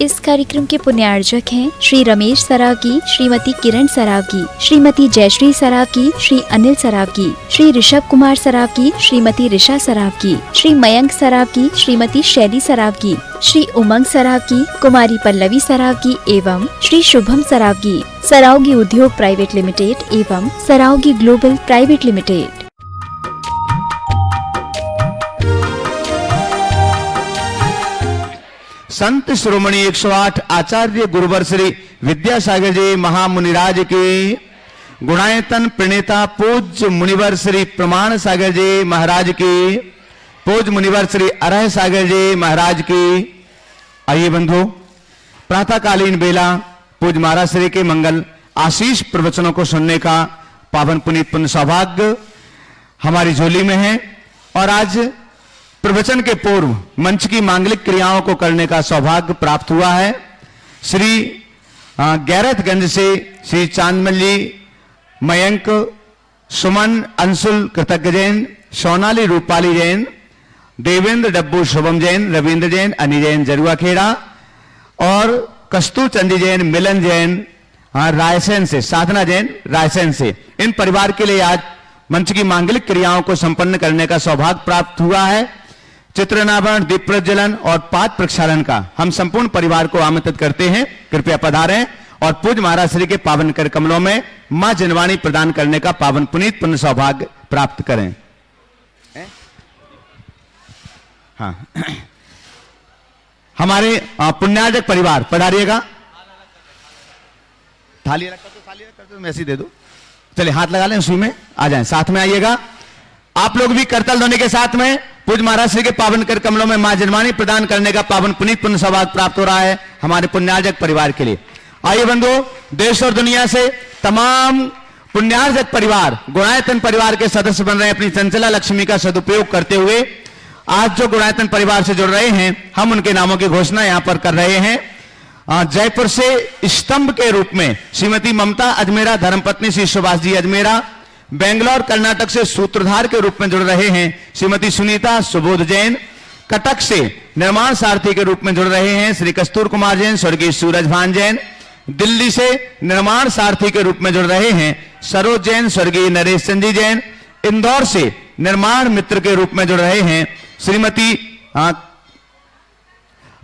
इस कार्यक्रम के पुण्यार्जक हैं श्री रमेश सरावगी, श्रीमती किरण सरावगी, श्रीमती जयश्री सरावगी, श्री अनिल सरावगी, श्री ऋषभ कुमार सरावगी, श्रीमती ऋषा सरावगी, श्री मयंक सरावगी, श्रीमती शैली सरावगी, श्री उमंग सरावगी, कुमारी पल्लवी सरावगी एवं श्री शुभम सरावगी, सरावगी उद्योग प्राइवेट लिमिटेड एवं सरावगी ग्लोबल प्राइवेट लिमिटेड। संत श्रोमणी 108 आचार्य गुरुवर श्री विद्यासागर जी महामुनिराज की, गुणायतन प्रणेता पूज्य मुनिवर श्री प्रमाण सागर जी महाराज की, पूज्य मुनिवर श्री अरह सागर जी महाराज की। आइए बंधु, प्रातःकालीन बेला पूज्य महाराज श्री के मंगल आशीष प्रवचनों को सुनने का पावन पुनीत पुण्य सौभाग्य हमारी झोली में है। और आज प्रवचन के पूर्व मंच की मांगलिक क्रियाओं को करने का सौभाग्य प्राप्त हुआ है। श्री गैरतगंज से श्री चांदमल्ली, मयंक, सुमन, अंशुल कृतज्ञ जैन, सोनाली रूपाली जैन, देवेंद्र डब्बू शुभम जैन, रविंद्र जैन, अनी जैन जरुआ खेड़ा और कस्तूर चंदी जैन, मिलन जैन रायसेन से, साधना जैन रायसेन से, इन परिवार के लिए आज मंच की मांगलिक क्रियाओं को संपन्न करने का सौभाग्य प्राप्त हुआ है। चित्रनावरण, दीप प्रज्वलन और पाद प्रक्षालन का हम संपूर्ण परिवार को आमंत्रित करते हैं। कृपया पधारें और पूज्य महाराज श्री के पावन कर कमलों में मां जनवाणी प्रदान करने का पावन पुनीत पुण्य सौभाग्य प्राप्त करें। हाँ, हमारे पुण्यार्जक परिवार पधारिएगा। थाली रखकर तो मैं ऐसे ही दे दो। चलिए हाथ लगा लें, उसी में आ जाएं, साथ में आइएगा। आप लोग भी करतल ध्वनि के साथ में पूज्य महाराज श्री के पावन कर कमलों में मां जनवाणी प्रदान करने का पावन पुनीत पुण्य सौभाग्य प्राप्त हो रहा है हमारे पुण्यार्जक परिवार के लिए। आइए बंधु, देश और दुनिया से तमाम पुण्यार्जक परिवार, गुणायतन परिवार के सदस्य बन रहे हैं। अपनी चंचला लक्ष्मी का सदुपयोग करते हुए आज जो गुणायतन परिवार से जुड़ रहे हैं, हम उनके नामों की घोषणा यहां पर कर रहे हैं। जयपुर से स्तंभ के रूप में श्रीमती ममता अजमेरा, धर्मपत्नी श्री सुभाष जी अजमेरा। बेंगलोर कर्नाटक से सूत्रधार के रूप में जुड़ रहे हैं श्रीमती सुनीता सुबोध जैन। कटक से निर्माण सारथी के रूप में जुड़ रहे हैं श्री कस्तूर कुमार जैन, स्वर्गीय सूरज भान जैन। दिल्ली से निर्माण सारथी के रूप में जुड़ रहे हैं सरोज जैन, स्वर्गीय नरेश चंद जी जैन। इंदौर से निर्माण मित्र के रूप में जुड़ रहे हैं श्रीमती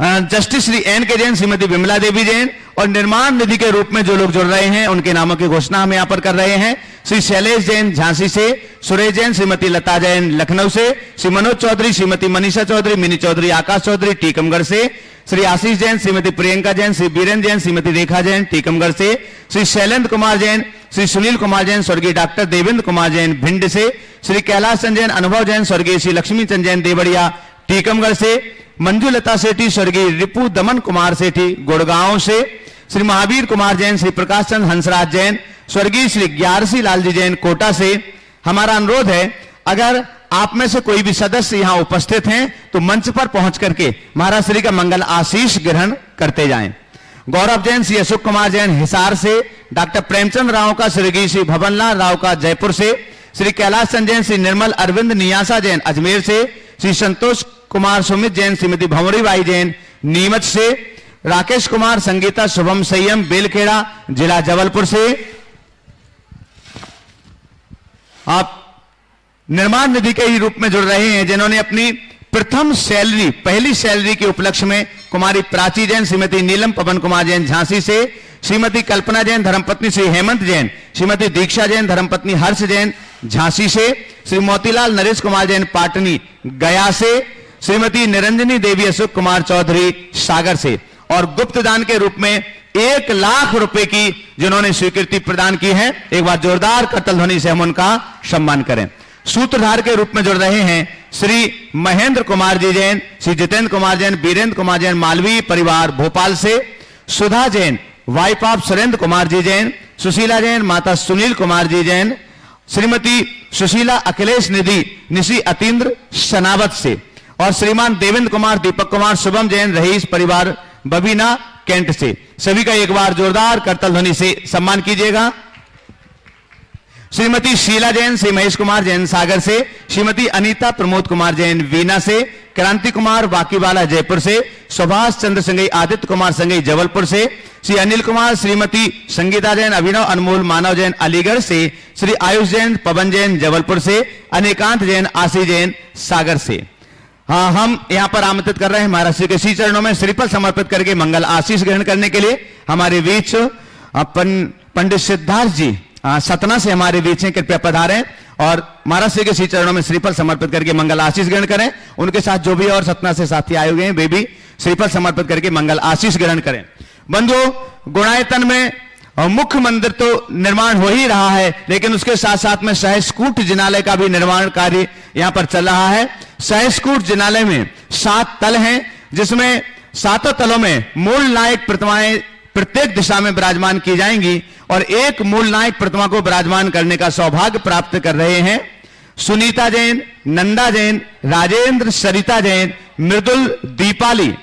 जस्टिस श्री एन के जैन, श्रीमती विमला देवी जैन। और निर्माण निधि के रूप में जो लोग जुड़ रहे हैं उनके नामों की घोषणा हम यहां पर कर रहे हैं। श्री शैलेश जैन झांसी से, सुरेश जैन, श्रीमती लता जैन लखनऊ से, श्री मनोज चौधरी, श्रीमती मनीषा चौधरी, मिनी चौधरी, आकाश चौधरी टीकमगढ़ से, श्री आशीष जैन, श्रीमती प्रियंका जैन, श्री बीरेन्द्र जैन, श्रीमती रेखा जैन टीकमगढ़ से, श्री शैलेंद्र कुमार जैन, श्री सुनील कुमार जैन, स्वर्गीय डॉक्टर देवेंद्र कुमार जैन भिंड से, श्री कैलाश चंद जैन, अनुभव जैन, स्वर्गीय श्री लक्ष्मी चंद जैन देवड़िया टीकमगढ़ से, मंजुलता सेठी, स्वर्गीय रिपु दमन कुमार सेठी गुड़गांव से, श्री महावीर कुमार जैन, श्री प्रकाश चंद हंसराज जैन, स्वर्गीय श्री ग्यारसी लाल जी जैन कोटा से। हमारा अनुरोध है, अगर आप में से कोई भी सदस्य यहां उपस्थित हैं तो मंच पर पहुंच करके महाराज श्री का मंगल आशीष ग्रहण करते जाएं। गौरव जैन, श्री अशोक कुमार जैन हिसार से, डॉक्टर प्रेमचंद राव का, स्वर्गीय श्री भवनलाल राव का जयपुर से, श्री कैलाश चंद जैन, श्री निर्मल अरविंद नियासा जैन अजमेर से, श्री संतोष कुमार सुमित जैन, श्रीमती भंवरी बाई जैन नीमच से, राकेश कुमार, संगीता शुभम संयम बेलखेड़ा जिला जबलपुर से। आप निर्माण निधि के ही रूप में जुड़ रहे हैं जिन्होंने अपनी प्रथम सैलरी, पहली सैलरी के उपलक्ष्य में कुमारी प्राची जैन, श्रीमती नीलम पवन कुमार जैन झांसी से, श्रीमती कल्पना जैन, धर्मपत्नी श्री हेमंत जैन, श्रीमती दीक्षा जैन, धर्मपत्नी हर्ष जैन झांसी से, श्री मोतीलाल नरेश कुमार जैन पाटनी गया से, श्रीमती निरंजनी देवी अशोक कुमार चौधरी सागर से। और गुप्त दान के रूप में 1 लाख रुपए की जिन्होंने स्वीकृति प्रदान की है, एक बार जोरदार करतल ध्वनि से हम उनका सम्मान करें। सूत्रधार के रूप में जुड़ रहे हैं श्री महेंद्र कुमार जी जैन, श्री जितेंद्र कुमार जैन, बीरेंद्र कुमार जैन मालवीय परिवार भोपाल से, सुधा जैन, वाइफ ऑफ सुरेंद्र कुमार जी जैन, सुशीला जैन, माता सुनील कुमार जी जैन, श्रीमती सुशीला अखिलेश निधि निशी अतीन्द्र सनावत से, और श्रीमान देवेंद्र कुमार, दीपक कुमार, शुभम जैन रहीस परिवार बबीना कैंट से। सभी का एक बार जोरदार करतल ध्वनि से सम्मान कीजिएगा। श्रीमती शीला जैन श्री महेश कुमार जैन सागर से, श्रीमती अनीता प्रमोद कुमार जैन वीना से, क्रांति कुमार वाकीवाला जयपुर से, सुभाष चंद्र संगई आदित्य कुमार संगई जबलपुर से, श्री अनिल कुमार श्रीमती संगीता जैन अभिनव अनमोल मानव जैन अलीगढ़ से, श्री आयुष जैन पवन जैन जबलपुर से, अनेकांत जैन आशी जैन सागर से। हाँ, हम यहाँ पर आमंत्रित कर रहे हैं महाराज श्री के श्री चरणों में श्रीफल समर्पित करके मंगल आशीष ग्रहण करने के लिए हमारे बीच पंडित सिद्धार्थ जी सतना से हमारे बीच हैं, कृपया पधारें और महाराज श्री के श्री चरणों में श्रीफल समर्पित करके मंगल आशीष ग्रहण करें। उनके साथ जो भी और सतना से साथी आए हुए हैं वे भी श्रीफल समर्पित करके मंगल आशीष ग्रहण करें। बंधुओं, गुणायतन में मुख्य मंदिर तो निर्माण हो ही रहा है, लेकिन उसके साथ साथ में सहस्कूट जिनालय का भी निर्माण कार्य यहां पर चल रहा है। सहस्कूट जिनालय में 7 तल हैं, जिसमें 7 तलों में मूल नायक प्रतिमाएं प्रत्येक दिशा में विराजमान की जाएंगी और एक मूल नायक प्रतिमा को विराजमान करने का सौभाग्य प्राप्त कर रहे हैं सुनीता जैन, नंदा जैन, राजेंद्र सरिता जैन, मृदुल दीपाली,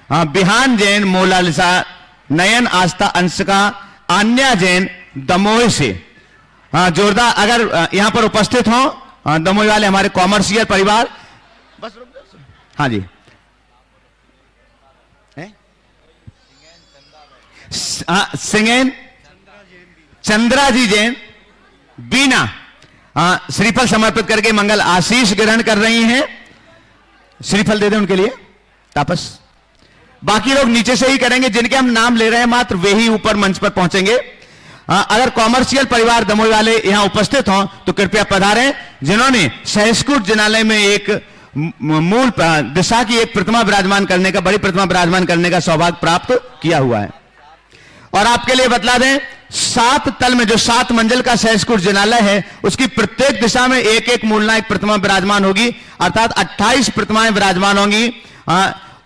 बिहान जैन, मोनालिसा, नयन आस्था अंशिका, आन्या जैन दमोह से। जोरदार अगर यहां पर उपस्थित हो दमोह वाले हमारे कॉमर्शियल परिवार, बस रुक जाओ। हाँ जी, सिंगेन चंद्रा जी जैन बीना श्रीफल समर्पित करके मंगल आशीष ग्रहण कर रही हैं। श्रीफल दे दें उनके लिए तापस। बाकी लोग नीचे से ही करेंगे, जिनके हम नाम ले रहे हैं मात्र वे ही ऊपर मंच पर पहुंचेंगे। अगर कॉमर्शियल परिवार दमोह वाले यहां उपस्थित हों तो कृपया पधारें, जिन्होंने सहस्कूट जिनालय में एक मूल दिशा की एक प्रतिमा विराजमान करने का, बड़ी प्रतिमा विराजमान करने का सौभाग्य प्राप्त किया हुआ है। और आपके लिए बतला दें, 7 तल में जो 7 मंजिल का सहस्कूट जिनालय है, उसकी प्रत्येक दिशा में एक एक मूलनायक प्रतिमा विराजमान होगी, अर्थात 28 प्रतिमाएं विराजमान होंगी।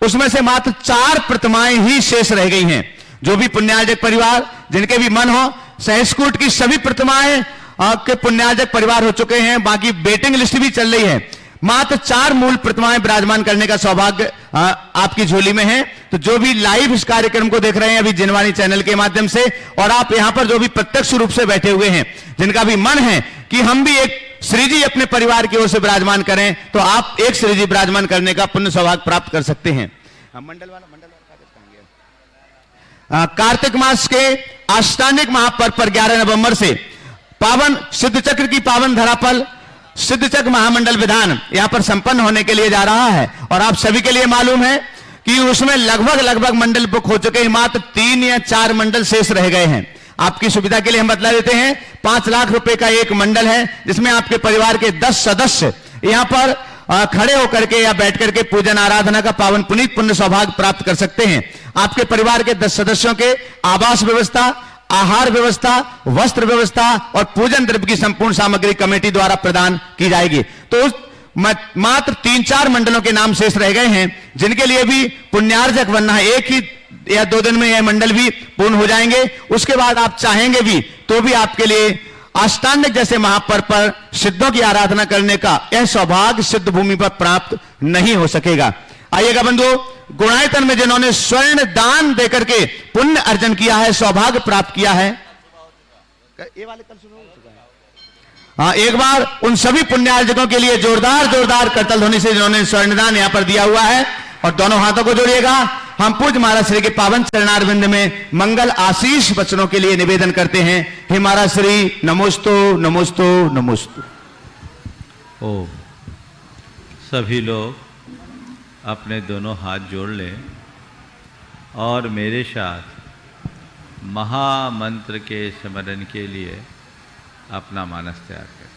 उसमें से मात्र 4 प्रतिमाएं ही शेष रह गई हैं। जो भी पुण्यार्जक परिवार जिनके भी मन हो, सहस्कूट की सभी प्रतिमाएं के पुण्यार्जक परिवार हो चुके हैं, बाकी वेटिंग लिस्ट भी चल रही है। मात्र 4 मूल प्रतिमाएं विराजमान करने का सौभाग्य आपकी झोली में है। तो जो भी लाइव इस कार्यक्रम को देख रहे हैं अभी जिनवाणी चैनल के माध्यम से, और आप यहां पर जो भी प्रत्यक्ष रूप से बैठे हुए हैं, जिनका भी मन है कि हम भी एक श्री जी अपने परिवार की ओर से विराजमान करें, तो आप एक श्री जी विराजमान करने का पुण्य सौभाग्य प्राप्त कर सकते हैं। मंडल वाला कार्तिक मास के अष्टांगिक महापर्व पर 11 नवंबर से पावन सिद्ध चक्र की पावन धरा पर सिद्ध चक्र महामंडल विधान यहां पर संपन्न होने के लिए जा रहा है। और आप सभी के लिए मालूम है कि उसमें लगभग मंडल बुक हो चुके हैं, मात्र 3 या 4 मंडल शेष रह गए हैं। आपकी सुविधा के लिए हम बतला देते हैं, 5 लाख रुपए का एक मंडल है, जिसमें आपके परिवार के 10 सदस्य यहां पर खड़े होकर के या बैठ करके पूजन आराधना का पावन पुनीत पुण्य सौभाग्य प्राप्त कर सकते हैं। आपके परिवार के 10 सदस्यों के आवास व्यवस्था, आहार व्यवस्था, वस्त्र व्यवस्था और पूजन द्रव्य की संपूर्ण सामग्री कमेटी द्वारा प्रदान की जाएगी। तो मात्र 3-4 मंडलों के नाम शेष रह गए हैं, जिनके लिए भी पुण्यार्जक बनना है। 1 ही या 2 दिन में यह मंडल भी पूर्ण हो जाएंगे। उसके बाद आप चाहेंगे भी तो भी आपके लिए अष्टांगिक जैसे महापर्व पर सिद्धों की आराधना करने का यह सौभाग्य सिद्ध भूमि पर प्राप्त नहीं हो सकेगा। आइएगा बंधु, गुणायतन में जिन्होंने स्वर्ण दान देकर के पुण्य अर्जन किया है, सौभाग्य प्राप्त किया है, ये वाले कल शुरू हो चुका है। हाँ, एक बार उन सभी पुण्यार्जकों के लिए जोरदार करतल ध्वनि से जिन्होंने स्वर्ण दान यहां पर दिया हुआ है, और दोनों हाथों को जोड़िएगा। हम पूज्य महाराज श्री के पावन चरणारविंद में मंगल आशीष वचनों के लिए निवेदन करते हैं। हे महाराज श्री, नमोस्तु नमोस्तु नमोस्तु। ओ सभी लोग अपने दोनों हाथ जोड़ लें और मेरे साथ महामंत्र के स्मरण के लिए अपना मानस तैयार करें।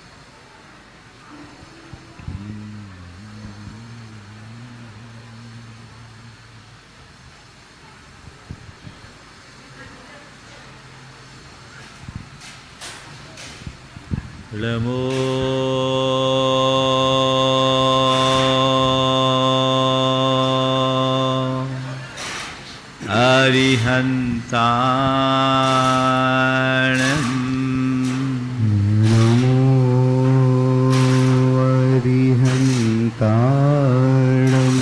नमो अरिहन्ताणं नमो अरिहन्ताणं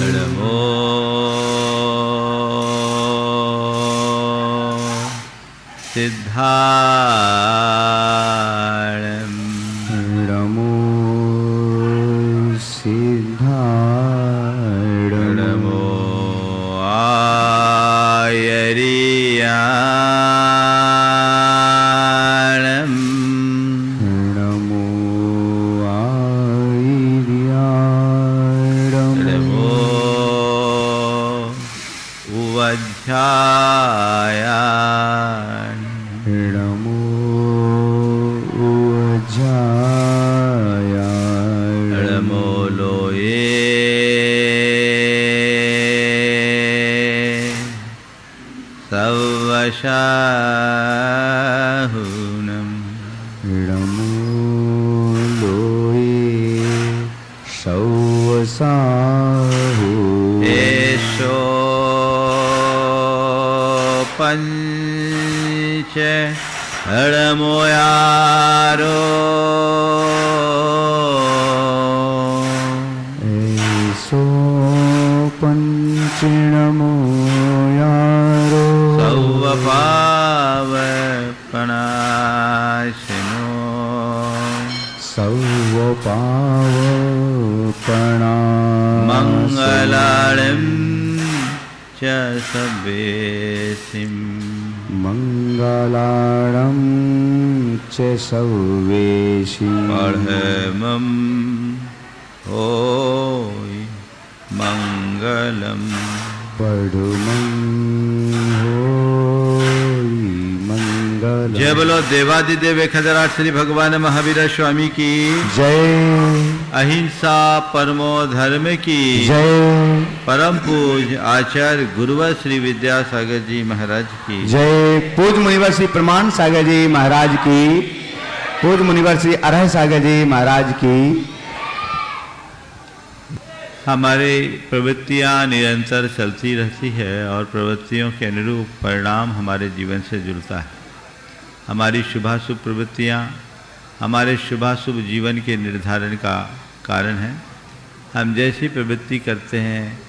नमो सिद्धाणं अध्यायानि नमो अध्यायानि नमो लोये सवशाहुनम् नमो लोये सवसाहु एषो पंच हरमोयारो ऐसो पंचनमो यारो सौवपावपणाशिनो सर्वपावपणा मंगलाळं च सवेसिं मंगलाणं च सर्वेषि पढ़मं होय मंगलम् पढ़मं होय मंगलम्। जय बोलो देवादिदेव खजराट श्री भगवान महावीर स्वामी की जय। अहिंसा परमो धर्म की जय। परम पूज आचार्य गुरुवर श्री विद्यासागर जी महाराज की जय। पूज मुनिवर श्री प्रमाण सागर जी महाराज की। पूज मुनिवर श्री अरह सागर जी महाराज की। हमारी प्रवृत्तियां निरंतर चलती रहती है और प्रवृत्तियों के अनुरूप परिणाम हमारे जीवन से जुड़ता है। हमारी शुभाशुभ प्रवृत्तियां हमारे शुभाशुभ जीवन के निर्धारण का कारण है। हम जैसी प्रवृत्ति करते हैं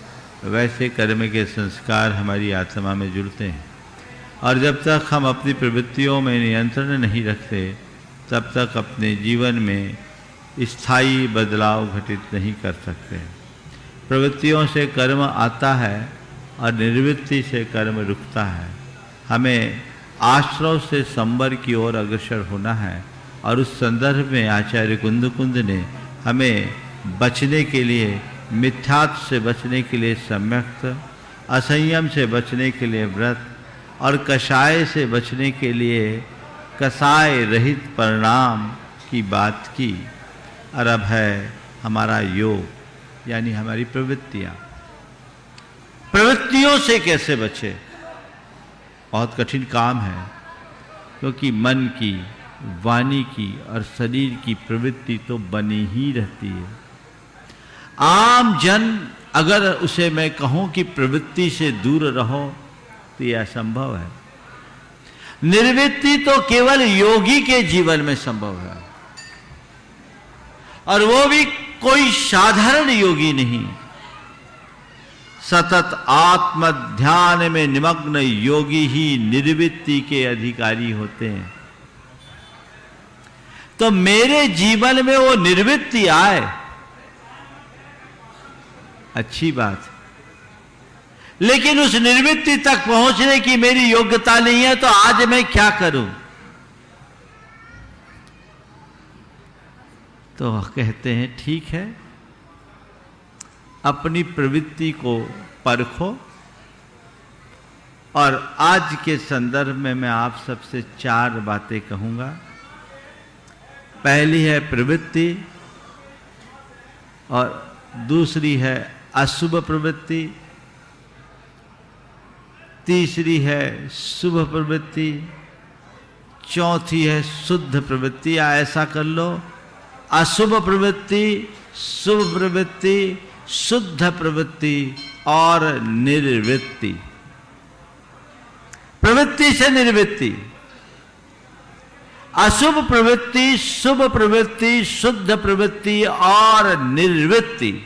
वैसे कर्म के संस्कार हमारी आत्मा में जुड़ते हैं और जब तक हम अपनी प्रवृत्तियों में नियंत्रण नहीं रखते तब तक अपने जीवन में स्थायी बदलाव घटित नहीं कर सकते। प्रवृत्तियों से कर्म आता है और निर्वृत्ति से कर्म रुकता है। हमें आश्रव से संवर की ओर अग्रसर होना है और उस संदर्भ में आचार्य कुंद ने हमें बचने के लिए, मिथ्यात्व से बचने के लिए सम्यक्त, असंयम से बचने के लिए व्रत और कषाय से बचने के लिए कषाय रहित परिणाम की बात की। और अब है हमारा योग, यानी हमारी प्रवृत्तियां। प्रवृत्तियों से कैसे बचे? बहुत कठिन काम है, क्योंकि मन की, वाणी की और शरीर की प्रवृत्ति तो बनी ही रहती है। आम जन अगर उसे मैं कहूं कि प्रवृत्ति से दूर रहो तो यह असंभव है। निर्वृत्ति तो केवल योगी के जीवन में संभव है, और वो भी कोई साधारण योगी नहीं। सतत आत्म ध्यान में निमग्न योगी ही निर्वृत्ति के अधिकारी होते हैं। तो मेरे जीवन में वो निर्वृत्ति आए, अच्छी बात, लेकिन उस निर्वृत्ति तक पहुंचने की मेरी योग्यता नहीं है, तो आज मैं क्या करूं? तो कहते हैं ठीक है, अपनी प्रवृत्ति को परखो। और आज के संदर्भ में मैं आप सबसे 4 बातें कहूंगा। पहली है प्रवृत्ति, और दूसरी है अशुभ प्रवृत्ति, तीसरी है शुभ प्रवृत्ति, चौथी है शुद्ध प्रवृत्ति। या ऐसा कर लो, अशुभ प्रवृत्ति, शुभ प्रवृत्ति, शुद्ध प्रवृत्ति और निर्वृत्ति। प्रवृत्ति से निर्वृत्ति, अशुभ प्रवृत्ति, शुभ प्रवृत्ति, शुद्ध प्रवृत्ति और निर्वृत्ति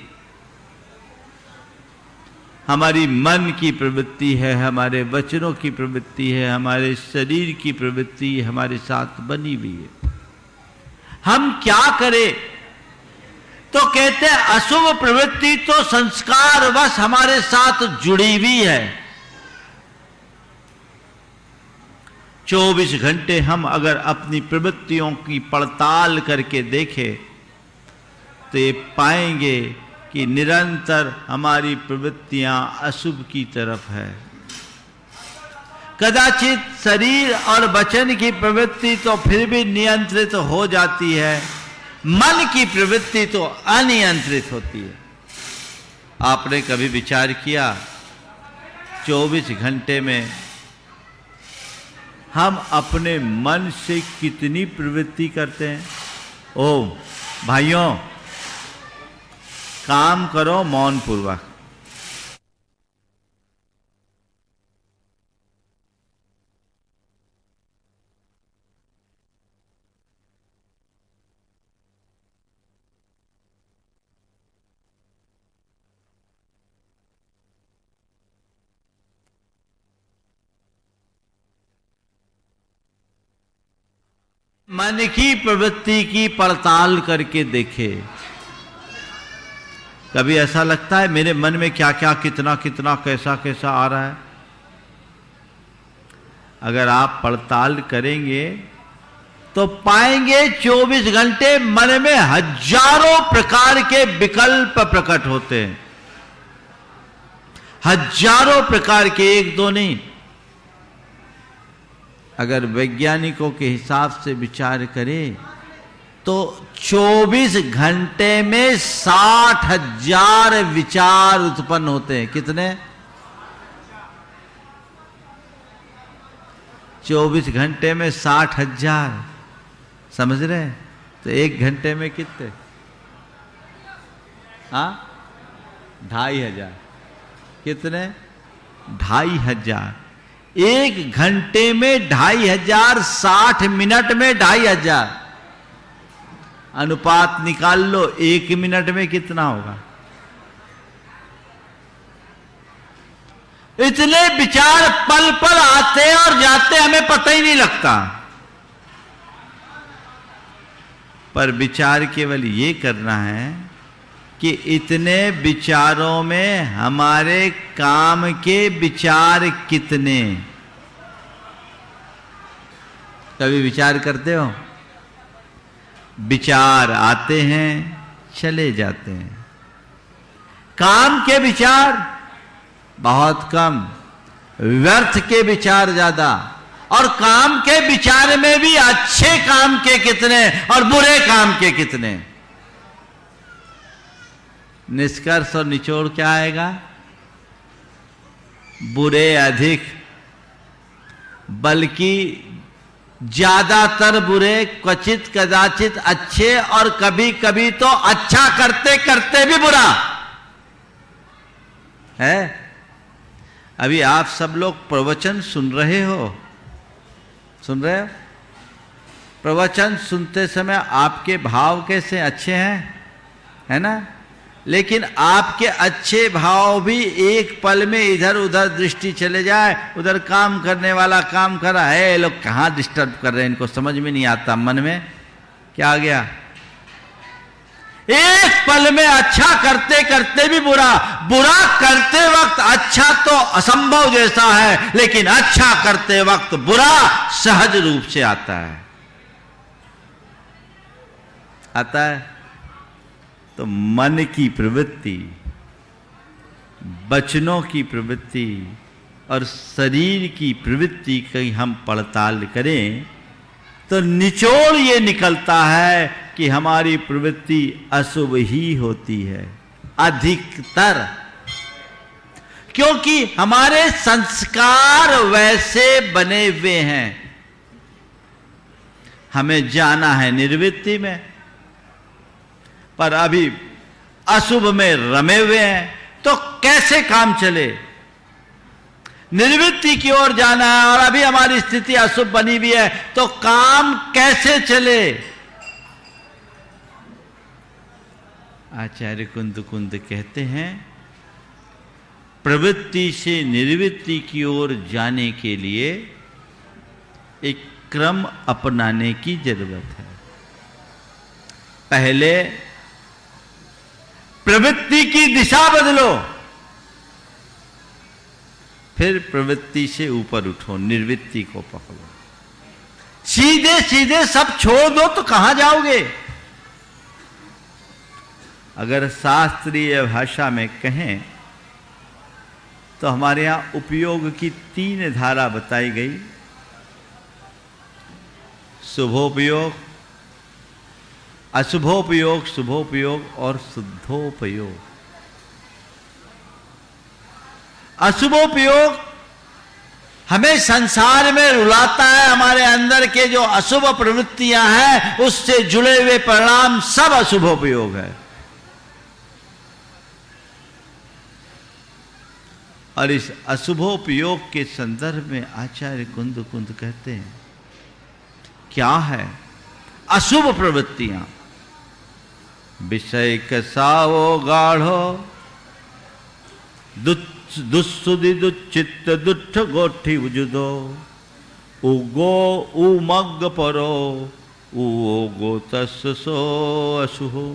हमारी मन की प्रवृत्ति है, हमारे वचनों की प्रवृत्ति है, हमारे शरीर की प्रवृत्ति हमारे साथ बनी हुई है। हम क्या करें? तो कहते हैं अशुभ प्रवृत्ति तो संस्कार वश हमारे साथ जुड़ी हुई है। 24 घंटे हम अगर अपनी प्रवृत्तियों की पड़ताल करके देखें तो ये पाएंगे कि निरंतर हमारी प्रवृत्तियां अशुभ की तरफ है। कदाचित शरीर और वचन की प्रवृत्ति तो फिर भी नियंत्रित हो जाती है, मन की प्रवृत्ति तो अनियंत्रित होती है। आपने कभी विचार किया 24 घंटे में हम अपने मन से कितनी प्रवृत्ति करते हैं? ओ भाइयों, काम करो मौन पूर्वक। मन की प्रवृत्ति की पड़ताल करके देखे। कभी ऐसा लगता है मेरे मन में क्या क्या, कितना कितना, कैसा कैसा आ रहा है? अगर आप पड़ताल करेंगे तो पाएंगे 24 घंटे मन में हजारों प्रकार के विकल्प प्रकट होते हैं, हजारों प्रकार के, एक दो नहीं। अगर वैज्ञानिकों के हिसाब से विचार करें तो 24 घंटे में 60,000 विचार उत्पन्न होते हैं। कितने? 24 घंटे में 60,000। समझ रहे हैं? तो 1 घंटे में कितने? 2,500। कितने? 2,500। 1 घंटे में 2,500, 60 मिनट में 2,500। अनुपात निकाल लो, 1 मिनट में कितना होगा? इतने विचार पल पल आते और जाते, हमें पता ही नहीं लगता। पर विचार केवल ये करना है कि इतने विचारों में हमारे काम के विचार कितने। कभी विचार करते हो? विचार आते हैं, चले जाते हैं। काम के विचार बहुत कम, व्यर्थ के विचार ज्यादा। और काम के विचार में भी अच्छे काम के कितने और बुरे काम के कितने। निष्कर्ष और निचोड़ क्या आएगा? बुरे अधिक, बल्कि ज्यादातर बुरे, क्वचित कदाचित अच्छे, और कभी कभी तो अच्छा करते करते भी बुरा है। अभी आप सब लोग प्रवचन सुन रहे हो, सुन रहे हो? प्रवचन सुनते समय आपके भाव कैसे? अच्छे हैं, है ना? लेकिन आपके अच्छे भाव भी एक पल में इधर उधर दृष्टि चले जाए, उधर काम करने वाला काम कर रहा है, ये लोग कहाँ डिस्टर्ब कर रहे हैं, इनको समझ में नहीं आता। मन में क्या आ गया? एक पल में अच्छा करते करते भी बुरा, बुरा करते वक्त अच्छा तो असंभव जैसा है, लेकिन अच्छा करते वक्त बुरा सहज रूप से आता है। आता है। तो मन की प्रवृत्ति, वचनों की प्रवृत्ति और शरीर की प्रवृत्ति की हम पड़ताल करें तो निचोड़ ये निकलता है कि हमारी प्रवृत्ति अशुभ ही होती है अधिकतर, क्योंकि हमारे संस्कार वैसे बने हुए हैं। हमें जाना है निर्वृत्ति में, पर अभी अशुभ में रमे हुए हैं, तो कैसे काम चले? निर्वृत्ति की ओर जाना है और अभी हमारी स्थिति अशुभ बनी हुई है, तो काम कैसे चले? आचार्य कुंद कहते हैं, प्रवृत्ति से निर्वृत्ति की ओर जाने के लिए एक क्रम अपनाने की जरूरत है। पहले प्रवृत्ति की दिशा बदलो, फिर प्रवृत्ति से ऊपर उठो, निर्वृत्ति को पकड़ो। सीधे सीधे सब छोड़ दो तो कहां जाओगे? अगर शास्त्रीय भाषा में कहें तो हमारे यहाँ उपयोग की 3 धारा बताई गई, शुभोपयोग, अशुभोपयोग, शुभोपयोग और शुद्धोपयोग। अशुभोपयोग हमें संसार में रुलाता है, हमारे अंदर के जो अशुभ प्रवृत्तियां हैं उससे जुड़े हुए परिणाम सब अशुभोपयोग है। और इस अशुभोपयोग के संदर्भ में आचार्य कुंद कहते हैं क्या है अशुभ प्रवृत्तियां? विषय कसाओ गाढ़ो दुस्सुदि दुच्चित्त दुष्ट गोठी उजुदो उगो उमग्ग परो उगो तस्सो अशुहो।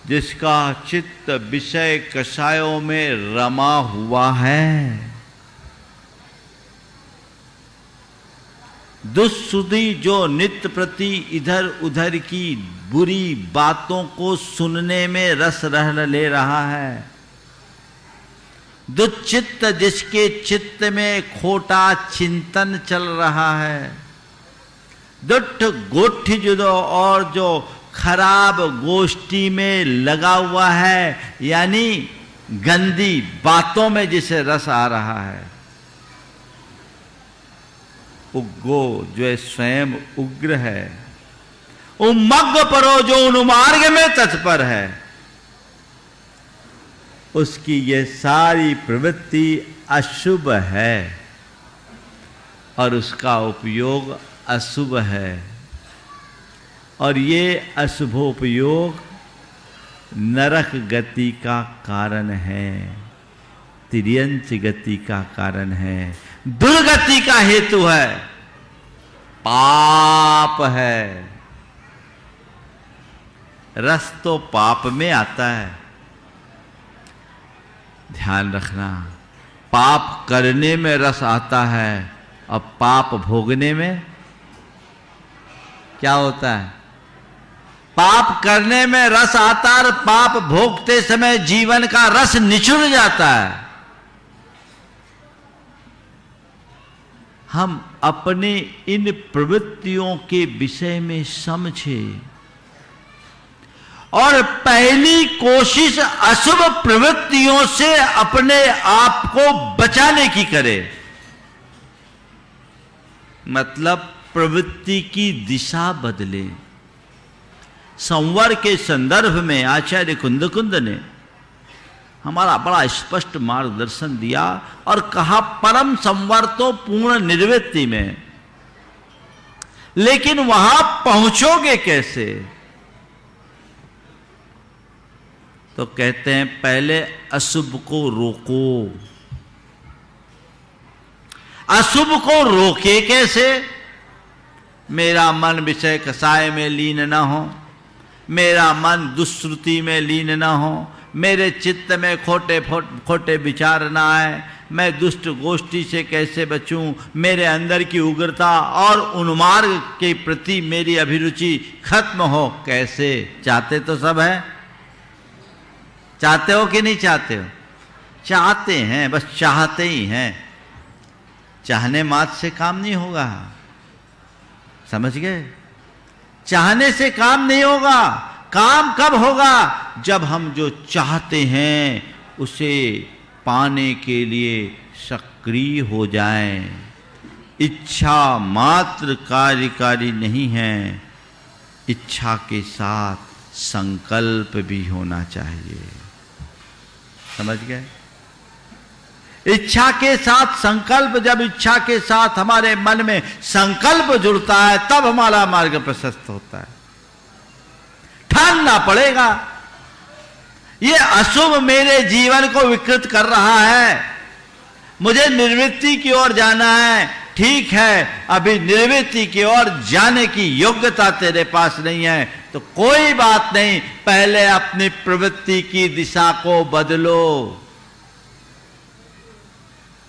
जिसका चित्त विषय कषायों में रमा हुआ है, दुस्सुधि जो नित्य प्रति इधर उधर की बुरी बातों को सुनने में रस ले रहा है, दुच्चित्त जिसके चित्त में खोटा चिंतन चल रहा है, दुष्ट गोष्ठी जुदो और जो खराब गोष्ठी में लगा हुआ है, यानी गंदी बातों में जिसे रस आ रहा है। उग्गो जो है स्वयं उग्र है, उमग्ग परो जो अनुमार्ग में तत्पर है, उसकी ये सारी प्रवृत्ति अशुभ है और उसका उपयोग अशुभ है। और ये अशुभोपयोग नरक गति का कारण है, तिर्यंच गति का कारण है, दुर्गति का हेतु है, पाप है। रस तो पाप में आता है, ध्यान रखना। पाप करने में रस आता है और पाप भोगने में क्या होता है? पाप करने में रस आता है और पाप भोगते समय जीवन का रस निचुड़ जाता है। हम अपने इन प्रवृत्तियों के विषय में समझें और पहली कोशिश अशुभ प्रवृत्तियों से अपने आप को बचाने की करें। मतलब प्रवृत्ति की दिशा बदले। संवर के संदर्भ में आचार्य कुंद ने हमारा बड़ा स्पष्ट मार्गदर्शन दिया और कहा परम संवर तो पूर्ण निर्वृत्ति में, लेकिन वहां पहुंचोगे कैसे? तो कहते हैं पहले अशुभ को रोको। अशुभ को रोके कैसे? मेरा मन विषय कसाय में लीन न हो, मेरा मन दुष्श्रुति में लीन न हो, मेरे चित्त में खोटे विचार ना आए, मैं दुष्ट गोष्ठी से कैसे बचूं, मेरे अंदर की उग्रता और उन्मार्ग के प्रति मेरी अभिरुचि खत्म हो कैसे? चाहते तो सब है, चाहते हो कि नहीं चाहते हो? चाहते हैं, बस चाहते ही हैं। चाहने मात्र से काम नहीं होगा, समझ गए? चाहने से काम नहीं होगा। काम कब होगा? जब हम जो चाहते हैं उसे पाने के लिए सक्रिय हो जाएं। इच्छा मात्र कार्यकारी नहीं है, इच्छा के साथ संकल्प भी होना चाहिए। समझ गए? इच्छा के साथ संकल्प, जब इच्छा के साथ हमारे मन में संकल्प जुड़ता है तब हमारा मार्ग प्रशस्त होता है। ठानना पड़ेगा ये अशुभ मेरे जीवन को विकृत कर रहा है, मुझे निर्वृत्ति की ओर जाना है। ठीक है, अभी निर्वृत्ति की ओर जाने की योग्यता तेरे पास नहीं है तो कोई बात नहीं, पहले अपनी प्रवृत्ति की दिशा को बदलो।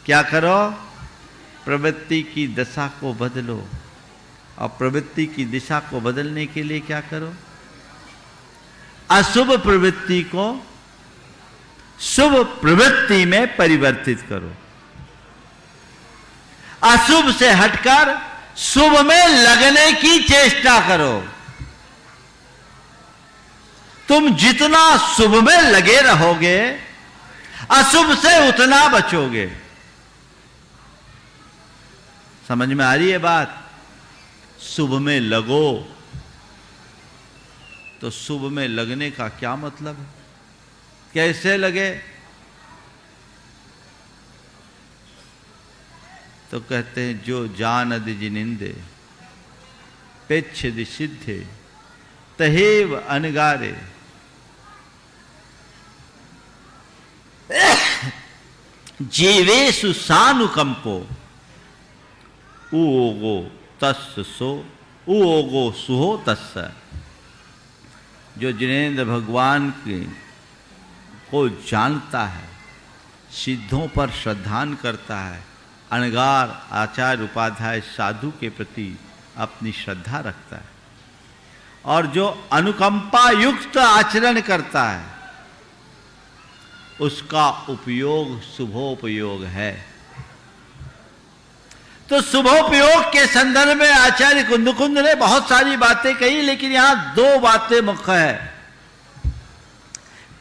क्या करो? प्रवृत्ति की दिशा को बदलो। और प्रवृत्ति की दिशा को बदलने के लिए क्या करो? अशुभ प्रवृत्ति को शुभ प्रवृत्ति में परिवर्तित करो। अशुभ से हटकर शुभ में लगने की चेष्टा करो। तुम जितना शुभ में लगे रहोगे, अशुभ से उतना बचोगे। समझ में आ रही है बात? शुभ में लगो। तो शुभ में लगने का क्या मतलब है? कैसे लगे? तो कहते हैं जो जानद जिनिंदे पेच्छिद सिद्धे तहेव अनगारे। जीवेषु सानुकंपो उगो तस् सो उगो सुहो तस्। जो जिनेंद्र भगवान को जानता है, सिद्धों पर श्रद्धान करता है, अनगार आचार्य उपाध्याय साधु के प्रति अपनी श्रद्धा रखता है, और जो अनुकंपा युक्त आचरण करता है, उसका उपयोग शुभोपयोग है। तो शुभोपयोग के संदर्भ में आचार्य कुंद ने बहुत सारी बातें कही, लेकिन यहां दो बातें मुख्य है।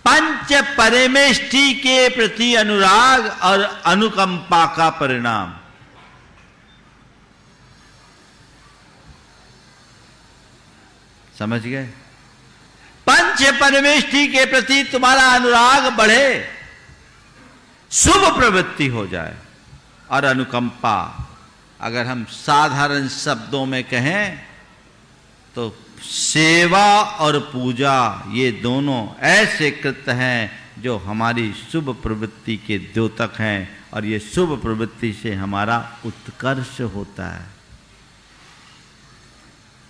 पंच परमेष्टि के प्रति अनुराग और अनुकंपा का परिणाम। समझ गए? पंच परमेष्टि के प्रति तुम्हारा अनुराग बढ़े, शुभ प्रवृत्ति हो जाए, और अनुकंपा अगर हम साधारण शब्दों में कहें तो सेवा और पूजा, ये दोनों ऐसे कृत्य हैं जो हमारी शुभ प्रवृत्ति के द्योतक हैं, और ये शुभ प्रवृत्ति से हमारा उत्कर्ष होता है।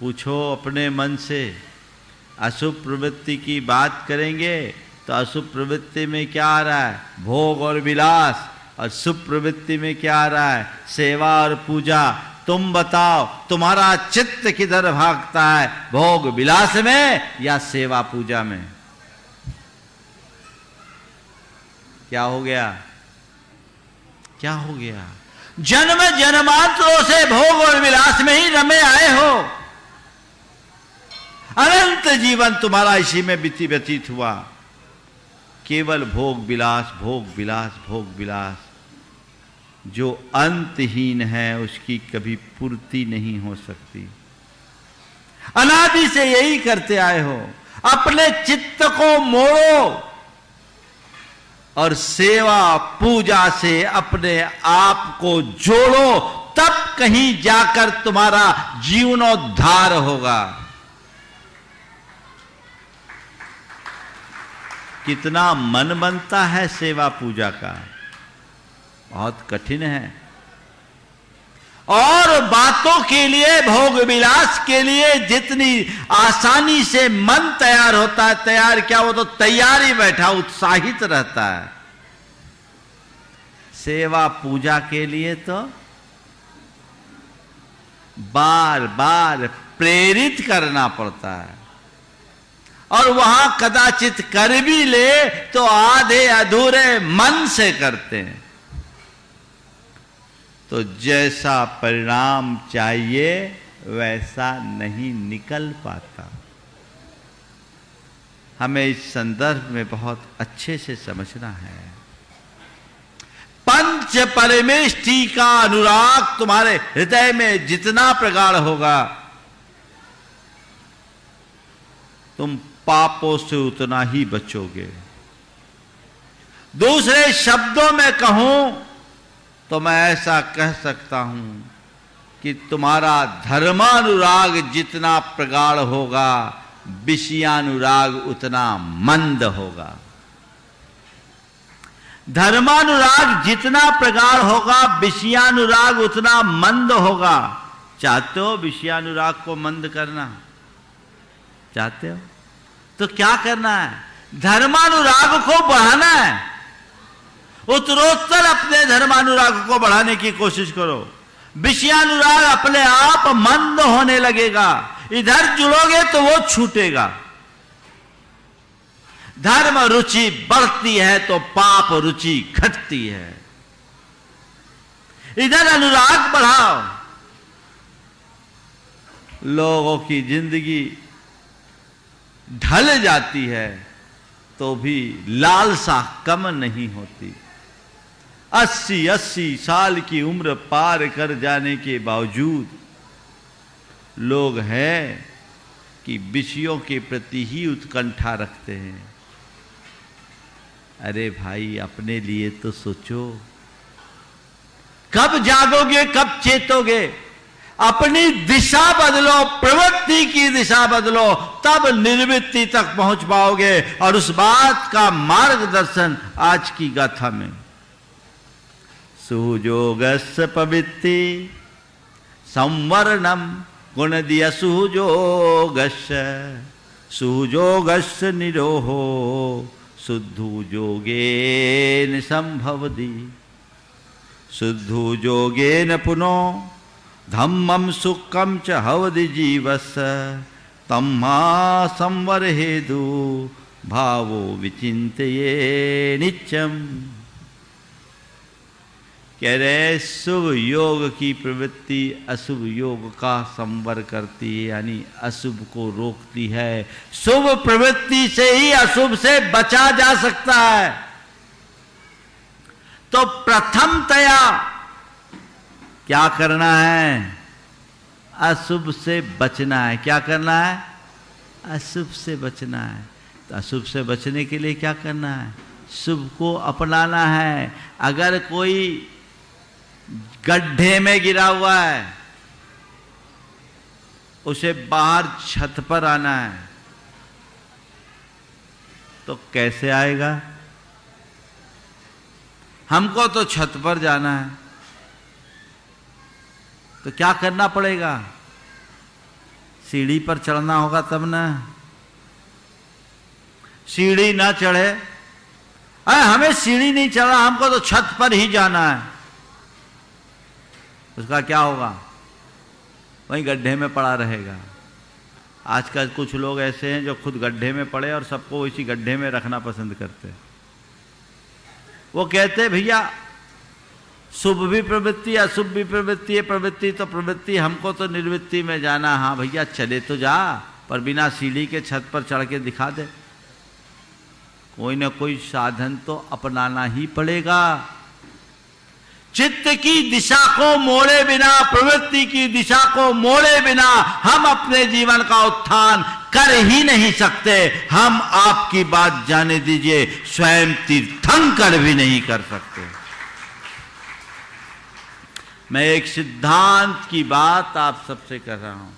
पूछो अपने मन से, अशुभ प्रवृत्ति की बात करेंगे तो अशुभ प्रवृत्ति में क्या आ रहा है? भोग और विलास। और शुभ प्रवृत्ति में क्या आ रहा है? सेवा और पूजा। तुम बताओ, तुम्हारा चित्त किधर भागता है? भोग विलास में या सेवा पूजा में? क्या हो गया? क्या हो गया? जन्म जन्मांतरों से भोग और विलास में ही रमे आए हो। अनंत जीवन तुम्हारा इसी में व्यतीत हुआ। केवल भोग विलास, भोग विलास, भोग विलास। जो अंतहीन है उसकी कभी पूर्ति नहीं हो सकती। अनादि से यही करते आए हो। अपने चित्त को मोड़ो और सेवा पूजा से अपने आप को जोड़ो, तब कहीं जाकर तुम्हारा जीवनोद्धार होगा। कितना मन बनता है सेवा पूजा का, बहुत कठिन है। और बातों के लिए, भोग विलास के लिए जितनी आसानी से मन तैयार होता है, तैयार क्या, वो तो तैयार ही बैठा उत्साहित रहता है। सेवा पूजा के लिए तो बार बार प्रेरित करना पड़ता है, और वहां कदाचित कर भी ले तो आधे अधूरे मन से करते हैं। तो जैसा परिणाम चाहिए वैसा नहीं निकल पाता। हमें इस संदर्भ में बहुत अच्छे से समझना है। पंच परमेष्टि का अनुराग तुम्हारे हृदय में जितना प्रगाढ़ होगा, तुम पापों से उतना ही बचोगे। दूसरे शब्दों में कहूं तो मैं ऐसा कह सकता हूं कि तुम्हारा धर्मानुराग जितना प्रगाढ़ होगा, विषयानुराग उतना मंद होगा। धर्मानुराग जितना प्रगाढ़ होगा, विषयानुराग उतना मंद होगा। चाहते हो विषयानुराग को मंद करना? चाहते हो तो क्या करना है? धर्मानुराग को बढ़ाना है। उत्तरोत्तर अपने धर्मानुराग को बढ़ाने की कोशिश करो। विषयानुराग अपने आप मंद होने लगेगा। इधर जुड़ोगे तो वो छूटेगा। धर्म रुचि बढ़ती है तो पाप रुचि घटती है। इधर अनुराग बढ़ाओ, लोगों की जिंदगी ढल जाती है तो भी लालसा कम नहीं होती। 80 साल की उम्र पार कर जाने के बावजूद लोग हैं कि विषयों के प्रति ही उत्कंठा रखते हैं। अरे भाई, अपने लिए तो सोचो, कब जागोगे, कब चेतोगे? अपनी दिशा बदलो, प्रवृत्ति की दिशा बदलो, तब निर्वृत्ति तक पहुंच पाओगे। और उस बात का मार्गदर्शन आज की गाथा में, सुयोगस्य प्रवृत्ति संवरणम गुण दिया सुयोगस्य, सुयोगस्य निरोहो शुद्धो योगेन संभवति, शुद्धो योगेन पुनो धम्मम सुखम च हवदि जीवस्य, तम्मा संवर हेतु भावो विचिंतये नित्यम। कह रहे शुभ योग की प्रवृत्ति अशुभ योग का संवर करती है, यानी अशुभ को रोकती है। शुभ प्रवृत्ति से ही अशुभ से बचा जा सकता है। तो प्रथमतया क्या करना है? अशुभ से बचना है। क्या करना है? अशुभ से बचना है। तो अशुभ से बचने के लिए क्या करना है? शुभ को अपनाना है। अगर कोई गड्ढे में गिरा हुआ है, उसे बाहर छत पर आना है, तो कैसे आएगा? हमको तो छत पर जाना है, तो क्या करना पड़ेगा? सीढ़ी पर चढ़ना होगा तब ना। सीढ़ी ना चढ़े, अरे हमें सीढ़ी नहीं चढ़ा, हमको तो छत पर ही जाना है, उसका क्या होगा? वहीं गड्ढे में पड़ा रहेगा। आजकल कुछ लोग ऐसे हैं जो खुद गड्ढे में पड़े और सबको इसी गड्ढे में रखना पसंद करते हैं। वो कहते हैं भैया शुभ भी प्रवृत्ति अशुभ भी प्रवृत्ति है, प्रवृत्ति तो प्रवृत्ति, हमको तो निर्वृत्ति में जाना। हाँ भैया चले तो जा, पर बिना सीढ़ी के छत पर चढ़ के दिखा दे। कोई ना कोई साधन तो अपनाना ही पड़ेगा। चित्त की दिशा को मोड़े बिना, प्रवृत्ति की दिशा को मोड़े बिना हम अपने जीवन का उत्थान कर ही नहीं सकते। हम आपकी बात जाने दीजिए, स्वयं तीर्थंकर भी नहीं कर सकते। मैं एक सिद्धांत की बात आप सबसे कर रहा हूं,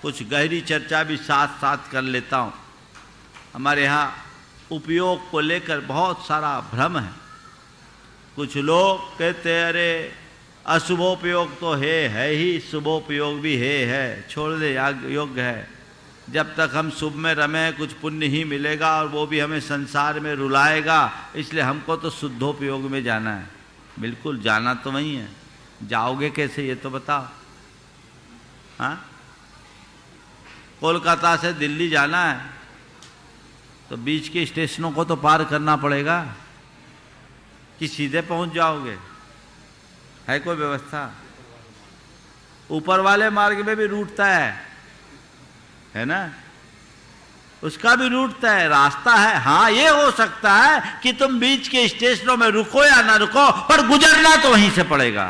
कुछ गहरी चर्चा भी साथ साथ कर लेता हूं। हमारे यहां उपयोग को लेकर बहुत सारा भ्रम है। कुछ लोग कहते हैं अरे अशुभोपयोग तो है ही, शुभोपयोग भी है, छोड़ दे, योग्य है। जब तक हम शुभ में रमें कुछ पुण्य ही मिलेगा और वो भी हमें संसार में रुलाएगा, इसलिए हमको तो शुद्धोपयोग में जाना है। बिल्कुल जाना तो वही है, जाओगे कैसे ये तो बताओ। हाँ, कोलकाता से दिल्ली जाना है तो बीच के स्टेशनों को तो पार करना पड़ेगा कि सीधे पहुंच जाओगे? है कोई व्यवस्था? ऊपर वाले मार्ग में भी रूट तय है ना, उसका भी रूट तय है, रास्ता है। हाँ ये हो सकता है कि तुम बीच के स्टेशनों में रुको या ना रुको, पर गुजरना तो वहीं से पड़ेगा।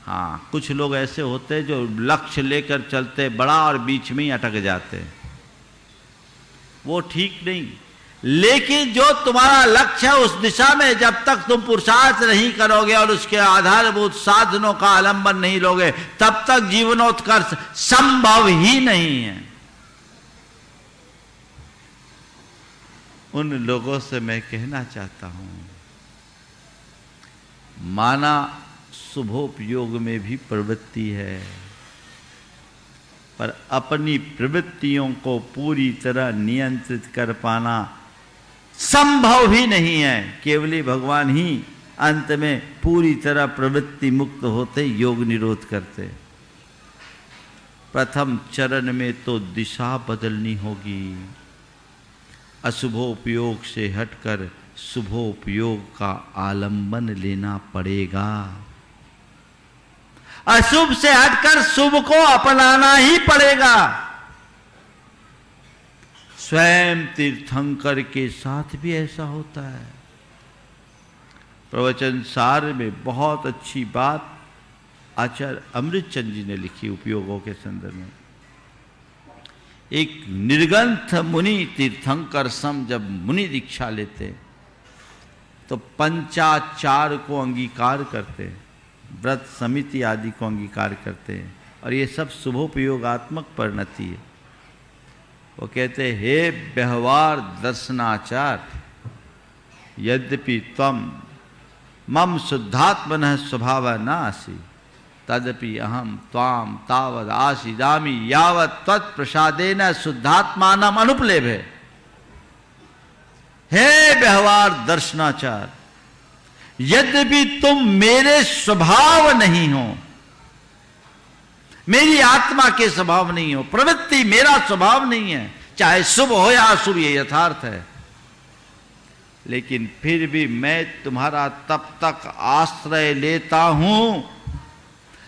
हाँ, कुछ लोग ऐसे होते हैं जो लक्ष्य लेकर चलते बड़ा और बीच में ही अटक जाते, वो ठीक नहीं। लेकिन जो तुम्हारा लक्ष्य है उस दिशा में जब तक तुम पुरुषार्थ नहीं करोगे और उसके आधारभूत साधनों का आलंबन नहीं लोगे, तब तक जीवनोत्कर्ष संभव ही नहीं है। उन लोगों से मैं कहना चाहता हूं, माना शुभोपयोग में भी प्रवृत्ति है, पर अपनी प्रवृत्तियों को पूरी तरह नियंत्रित कर पाना संभव ही नहीं है। केवल भगवान ही अंत में पूरी तरह प्रवृत्ति मुक्त होते योग निरोध करते। प्रथम चरण में तो दिशा बदलनी होगी। अशुभोपयोग से हटकर शुभोपयोग का आलंबन लेना पड़ेगा। अशुभ से हटकर शुभ को अपनाना ही पड़ेगा। स्वयं तीर्थंकर के साथ भी ऐसा होता है। प्रवचन सार में बहुत अच्छी बात आचार्य अमृतचंद जी ने लिखी उपयोगों के संदर्भ में। एक निर्ग्रंथ मुनि तीर्थंकर सम जब मुनि दीक्षा लेते तो पंचाचार को अंगीकार करते, व्रत समिति आदि को अंगीकार करते हैं, और ये सब शुभोपयोगात्मक परिणति है। वो कहते हे व्यवहार दर्शनाचार यद्यपि तम मम शुद्धात्मनः स्वभाव न आसि तदपि अहम त्वाम तावद आसीदामि यावत् त्वत्प्रसादेन शुद्धात्मानम अनुपलेभे। हे व्यवहार दर्शनाचार, यद्यपि तुम मेरे स्वभाव नहीं हो, मेरी आत्मा के स्वभाव नहीं हो, प्रवृत्ति मेरा स्वभाव नहीं है, चाहे शुभ हो या अशुभ, ये यथार्थ है, लेकिन फिर भी मैं तुम्हारा तब तक आश्रय लेता हूं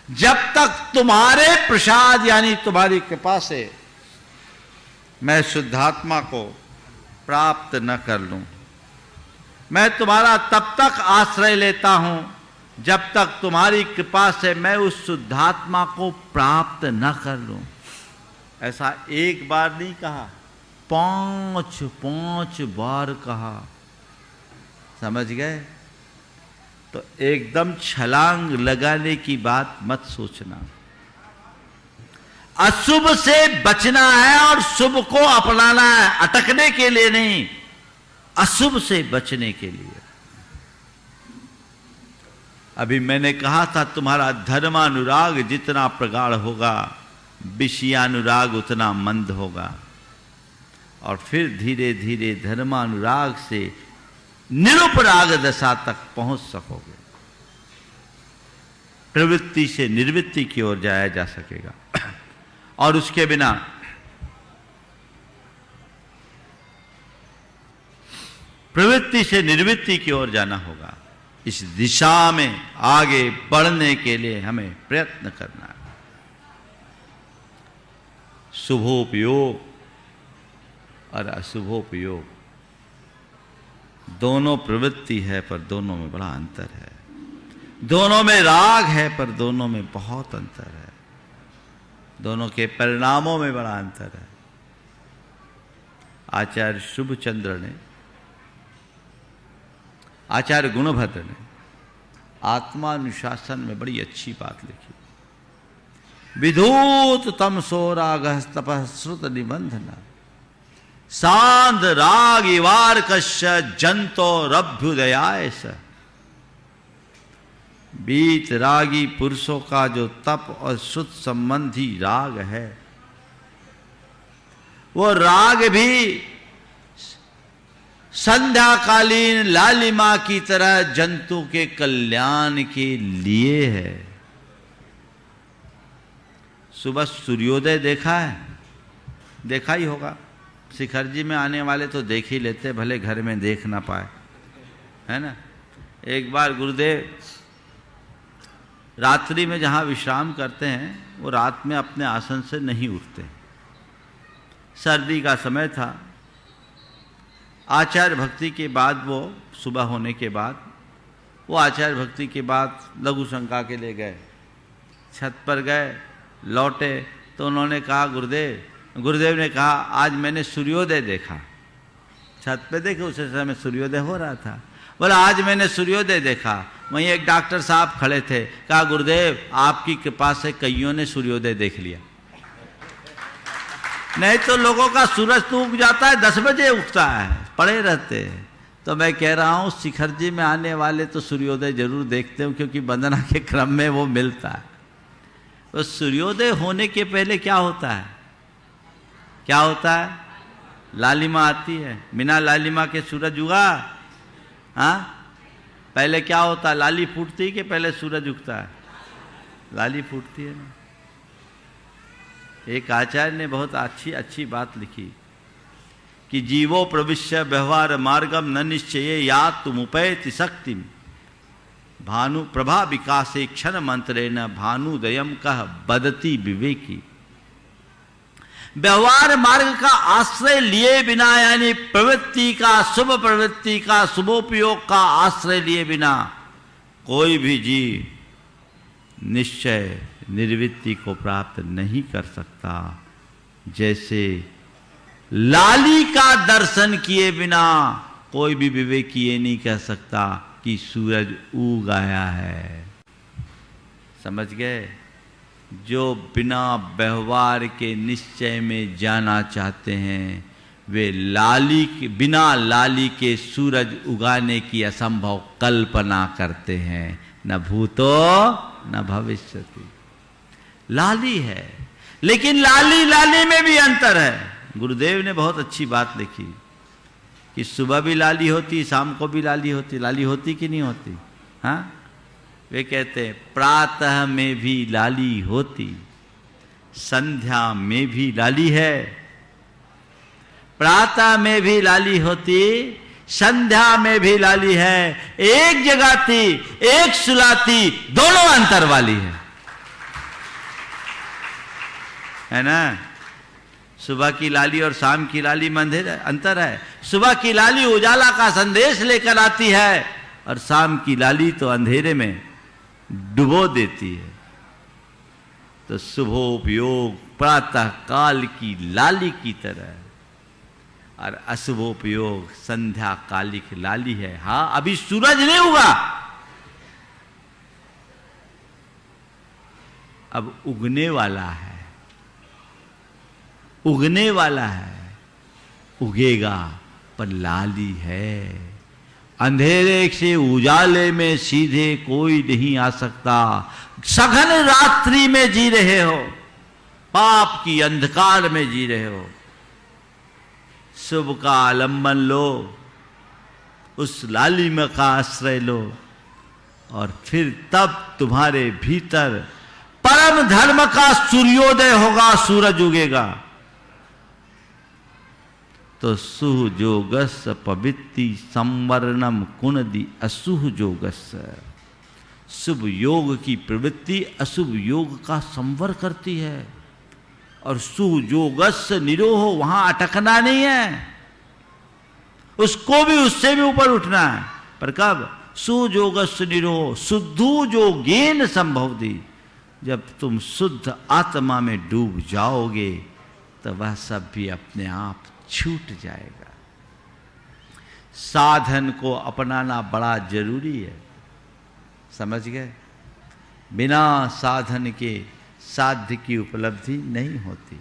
जब तक तुम्हारे प्रसाद यानी तुम्हारी कृपा से मैं शुद्धात्मा को प्राप्त न कर लूं। मैं तुम्हारा तब तक आश्रय लेता हूं जब तक तुम्हारी कृपा से मैं उस शुद्धात्मा को प्राप्त न कर लूं। ऐसा एक बार नहीं कहा, 5 बार कहा। समझ गए? तो एकदम छलांग लगाने की बात मत सोचना। अशुभ से बचना है और शुभ को अपनाना है, अटकने के लिए नहीं, अशुभ से बचने के लिए। अभी मैंने कहा था तुम्हारा धर्मानुराग जितना प्रगाढ़ होगा विषयानुराग उतना मंद होगा, और फिर धीरे धीरे धर्मानुराग से निरुपराग दशा तक पहुंच सकोगे। प्रवृत्ति से निर्वृत्ति की ओर जाया जा सकेगा, और उसके बिना प्रवृत्ति से निर्वृत्ति की ओर जाना होगा। इस दिशा में आगे बढ़ने के लिए हमें प्रयत्न करना है। शुभोपयोग और अशुभोपयोग दोनों प्रवृत्ति है, पर दोनों में बड़ा अंतर है। दोनों में राग है, पर दोनों में बहुत अंतर है। दोनों के परिणामों में बड़ा अंतर है। आचार्य शुभचंद्र ने, आचार्य गुणभद्र ने आत्मानुशासन में बड़ी अच्छी बात लिखी। विधूत तमसो रागः तपः श्रुत निबंधन सांद राग इवार कश्य जंतो रभ्युदयाय स। बीत रागी पुरुषों का जो तप और श्रुत संबंधी राग है, वो राग भी संध्याकालीन लालिमा की तरह जंतु के कल्याण के लिए है। सुबह सूर्योदय देखा है? देखा ही होगा। शिखर जी में आने वाले तो देख ही लेते, भले घर में देख ना पाए, है ना। एक बार गुरुदेव रात्रि में जहाँ विश्राम करते हैं, वो रात में अपने आसन से नहीं उठते। सर्दी का समय था। आचार्य भक्ति के बाद, वो सुबह होने के बाद, वो आचार्य भक्ति के बाद लघु शंका के लिए गए। छत पर गए, लौटे तो उन्होंने कहा गुरुदेव ने कहा आज मैंने सूर्योदय देखा। छत पे देखे, उस समय सूर्योदय हो रहा था। बोला आज मैंने सूर्योदय देखा। वहीं एक डॉक्टर साहब खड़े थे, कहा गुरुदेव आपकी कृपा से कईयों ने सूर्योदय देख लिया। नहीं तो लोगों का सूरज तो उग जाता है, 10 बजे उगता है, पड़े रहते हैं। तो मैं कह रहा हूँ शिखर जी में आने वाले तो सूर्योदय जरूर देखते हो, क्योंकि वंदना के क्रम में वो मिलता है। तो सूर्योदय होने के पहले क्या होता है? क्या होता है? लालिमा आती है। बिना लालिमा के सूरज उगा? हाँ, पहले क्या होता है? लाली फूटती है कि पहले सूरज उगता है? लाली फूटती है ना। एक आचार्य ने बहुत अच्छी बात लिखी कि जीवो प्रविश्य व्यवहार मार्गम न निश्चये या तुमुपैति शक्तिम भानु प्रभा विकासे क्षण मंत्रेण भानुदयम कह बदती विवेकी। व्यवहार मार्ग का आश्रय लिए बिना, यानी प्रवृत्ति का, शुभ प्रवृत्ति का, शुभोपयोग का आश्रय लिए बिना कोई भी जीव निश्चय निर्वृत्ति को प्राप्त नहीं कर सकता। जैसे लाली का दर्शन किए बिना कोई भी विवेकी ये नहीं कह सकता कि सूरज उग आया है। समझ गए? जो बिना व्यवहार के निश्चय में जाना चाहते हैं वे बिना लाली के सूरज उगाने की असंभव कल्पना करते हैं। न भूतो न भविष्यति। लाली है, लेकिन लाली में भी अंतर है। गुरुदेव ने बहुत अच्छी बात लिखी कि सुबह भी लाली होती, शाम को भी लाली होती। लाली होती कि नहीं होती? हाँ, वे कहते हैं प्रातः में भी लाली होती, संध्या में भी लाली है। प्रातः में भी लाली होती, संध्या में भी लाली है। एक जगाती, एक सुलाती, दोनों अंतर वाली है ना? सुबह की लाली और शाम की लाली में अंतर है। सुबह की लाली उजाला का संदेश लेकर आती है और शाम की लाली तो अंधेरे में डुबो देती है। तो शुभोपयोग प्रातः काल की लाली की तरह और अशुभोपयोग संध्या कालिक लाली है। हाँ, अभी सूरज नहीं हुआ, अब उगने वाला है, उगने वाला है, उगेगा पर लाली है। अंधेरे से उजाले में सीधे कोई नहीं आ सकता। सघन रात्रि में जी रहे हो, पाप की अंधकार में जी रहे हो, शुभ का आलंबन लो, उस लालिमा का आश्रय लो और फिर तब तुम्हारे भीतर परम धर्म का सूर्योदय होगा, सूरज उगेगा। तो सुह जोगस पवित्ति संवरणम कुनदि अशुभ जोगस। शुभ योग की प्रवृत्ति अशुभ योग का संवर करती है और सुह जोगस निरोह, वहां अटकना नहीं है, उसको भी उससे भी ऊपर उठना है। पर कब? सुजोगस निरोह शुद्धू जो ज्ञान संभव दी। जब तुम शुद्ध आत्मा में डूब जाओगे तो वह सब भी अपने आप छूट जाएगा। साधन को अपनाना बड़ा जरूरी है, समझ गए? बिना साधन के साध्य की उपलब्धि नहीं होती।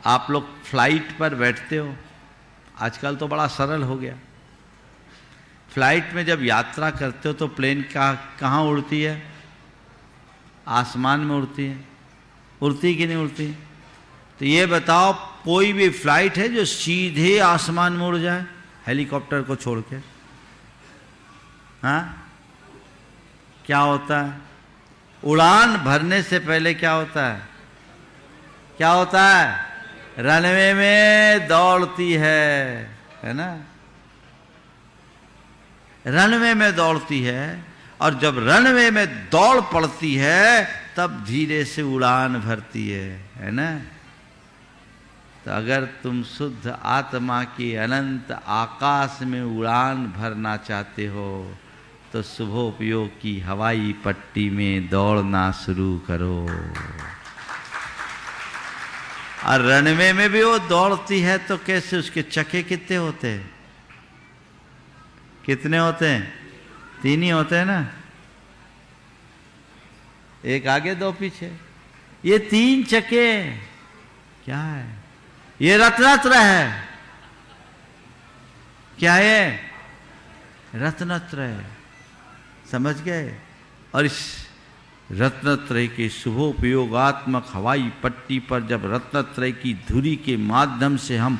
आप लोग फ्लाइट पर बैठते हो, आजकल तो बड़ा सरल हो गया। फ्लाइट में जब यात्रा करते हो तो प्लेन कहाँ उड़ती है? आसमान में उड़ती है। उड़ती कि नहीं उड़ती? तो ये बताओ, कोई भी फ्लाइट है जो सीधे आसमान में उड़ जाए हेलीकॉप्टर को छोड़ के? हाँ, क्या होता है? उड़ान भरने से पहले क्या होता है? क्या होता है? रनवे में दौड़ती है ना? रनवे में दौड़ती है और जब रनवे में दौड़ पड़ती है तब धीरे से उड़ान भरती है ना? तो अगर तुम शुद्ध आत्मा के अनंत आकाश में उड़ान भरना चाहते हो तो शुभोपयोग की हवाई पट्टी में दौड़ना शुरू करो। और रनवे में भी वो दौड़ती है तो कैसे? उसके चक्के कितने होते हैं? कितने होते हैं? 3 ही होते हैं ना, एक आगे 2 पीछे। ये 3 चक्के क्या है? ये रत्नत्र है। क्या है? रत्नत्र है, समझ गए? और इस रत्नत्रय के शुभोपयोगात्मक हवाई पट्टी पर जब रत्नत्रय की धुरी के माध्यम से हम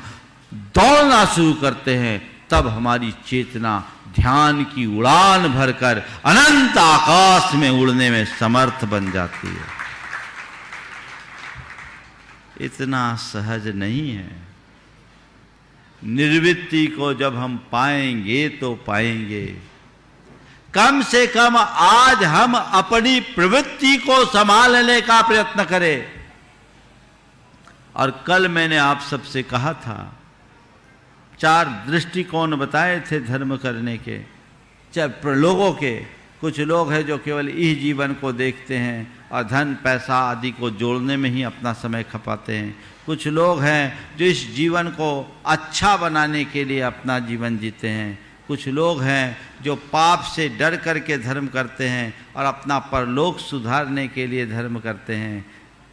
दौड़ना शुरू करते हैं तब हमारी चेतना ध्यान की उड़ान भरकर अनंत आकाश में उड़ने में समर्थ बन जाती है। इतना सहज नहीं है। निर्वृत्ति को जब हम पाएंगे तो पाएंगे। कम से कम आज हम अपनी प्रवृत्ति को संभालने का प्रयत्न करें। और कल मैंने आप सबसे कहा था, 4 दृष्टिकोण बताए थे धर्म करने के, लोगों के। कुछ लोग हैं जो केवल इस जीवन को देखते हैं और धन पैसा आदि को जोड़ने में ही अपना समय खपाते हैं। कुछ लोग हैं जो इस जीवन को अच्छा बनाने के लिए अपना जीवन जीते हैं। कुछ लोग हैं जो पाप से डर करके धर्म करते हैं और अपना परलोक सुधारने के लिए धर्म करते हैं,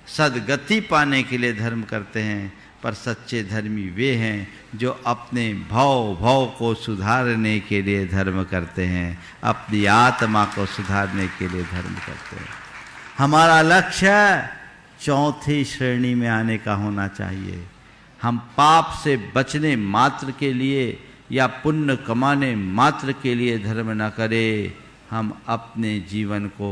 सद्गति पाने के लिए धर्म करते हैं। पर सच्चे धर्मी वे हैं जो अपने भाव को सुधारने के लिए धर्म करते हैं, अपनी आत्मा को सुधारने के लिए धर्म करते हैं। हमारा लक्ष्य चौथी श्रेणी में आने का होना चाहिए। हम पाप से बचने मात्र के लिए या पुण्य कमाने मात्र के लिए धर्म न करें, हम अपने जीवन को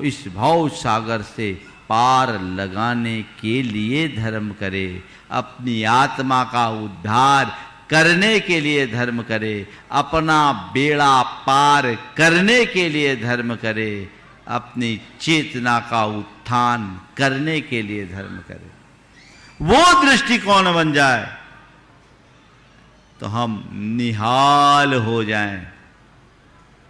इस भाव सागर से पार लगाने के लिए धर्म करें, अपनी आत्मा का उद्धार करने के लिए धर्म करें, अपना बेड़ा पार करने के लिए धर्म करें, अपनी चेतना का उत्थान करने के लिए धर्म करें। वो दृष्टिकोण बन जाए तो हम निहाल हो जाएं।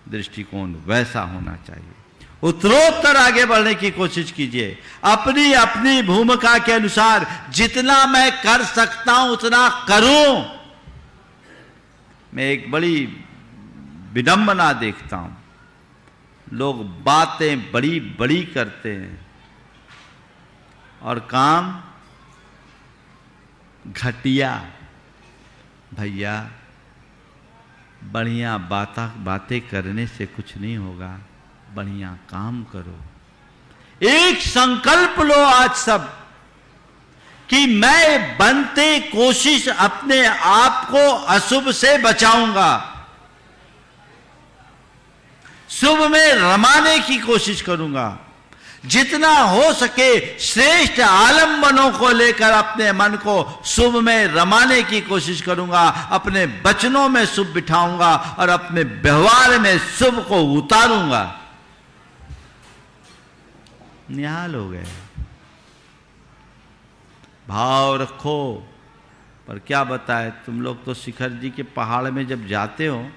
दृष्टिकोण वैसा होना चाहिए। उत्तरोत्तर आगे बढ़ने की कोशिश कीजिए। अपनी अपनी भूमिका के अनुसार जितना मैं कर सकता हूं उतना करूं। मैं एक बड़ी विडंबना देखता हूं, लोग बातें बड़ी बड़ी करते हैं और काम घटिया। भैया, बढ़िया बातें करने से कुछ नहीं होगा, बढ़िया काम करो। एक संकल्प लो आज सब कि मैं बनते कोशिश अपने आप को अशुभ से बचाऊंगा, शुभ में रमाने की कोशिश करूंगा। जितना हो सके श्रेष्ठ आलंबनों को लेकर अपने मन को शुभ में रमाने की कोशिश करूंगा, अपने वचनों में शुभ बिठाऊंगा और अपने व्यवहार में शुभ को उतारूंगा। निहाल हो गए। भाव रखो। पर क्या बताए, तुम लोग तो शिखर जी के पहाड़ में जब जाते हो,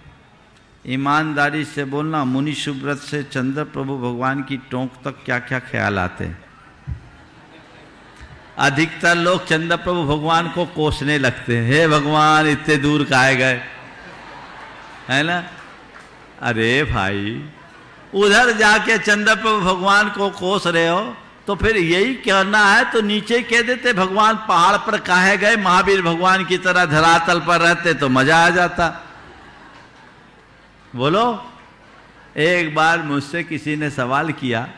ईमानदारी से बोलना, मुनि सुब्रत से चंद्र प्रभु भगवान की टोंक तक क्या क्या ख्याल आते हैं। अधिकतर लोग चंद्र प्रभु भगवान को कोसने लगते हैं, हे भगवान इतने दूर काहे गए, है ना। अरे भाई, उधर जाके चंद्र प्रभु भगवान को कोस रहे हो तो फिर यही करना है तो नीचे कह देते भगवान पहाड़ पर काहे गए, महावीर भगवान की तरह धरातल पर रहते तो मजा आ जाता। बोलो। एक बार मुझसे किसी ने सवाल किया,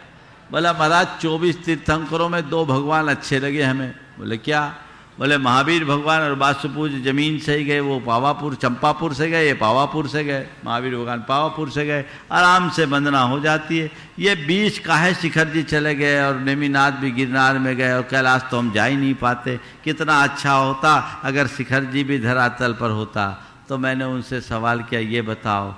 बोला महाराज 24 तीर्थंकरों में 2 भगवान अच्छे लगे हमें। बोले क्या? बोले महावीर भगवान और वासुपूज जमीन से ही गए, वो पावापुर चंपापुर से गए, ये पावापुर से गए। महावीर भगवान पावापुर से गए, आराम से वंदना हो जाती है। ये 20 काहे शिखर जी चले गए और नेमिनाथ भी गिरनार में गए और कैलाश तो हम जा ही नहीं पाते। कितना अच्छा होता अगर शिखर जी भी धरातल पर होता। तो मैंने उनसे सवाल किया, ये बताओ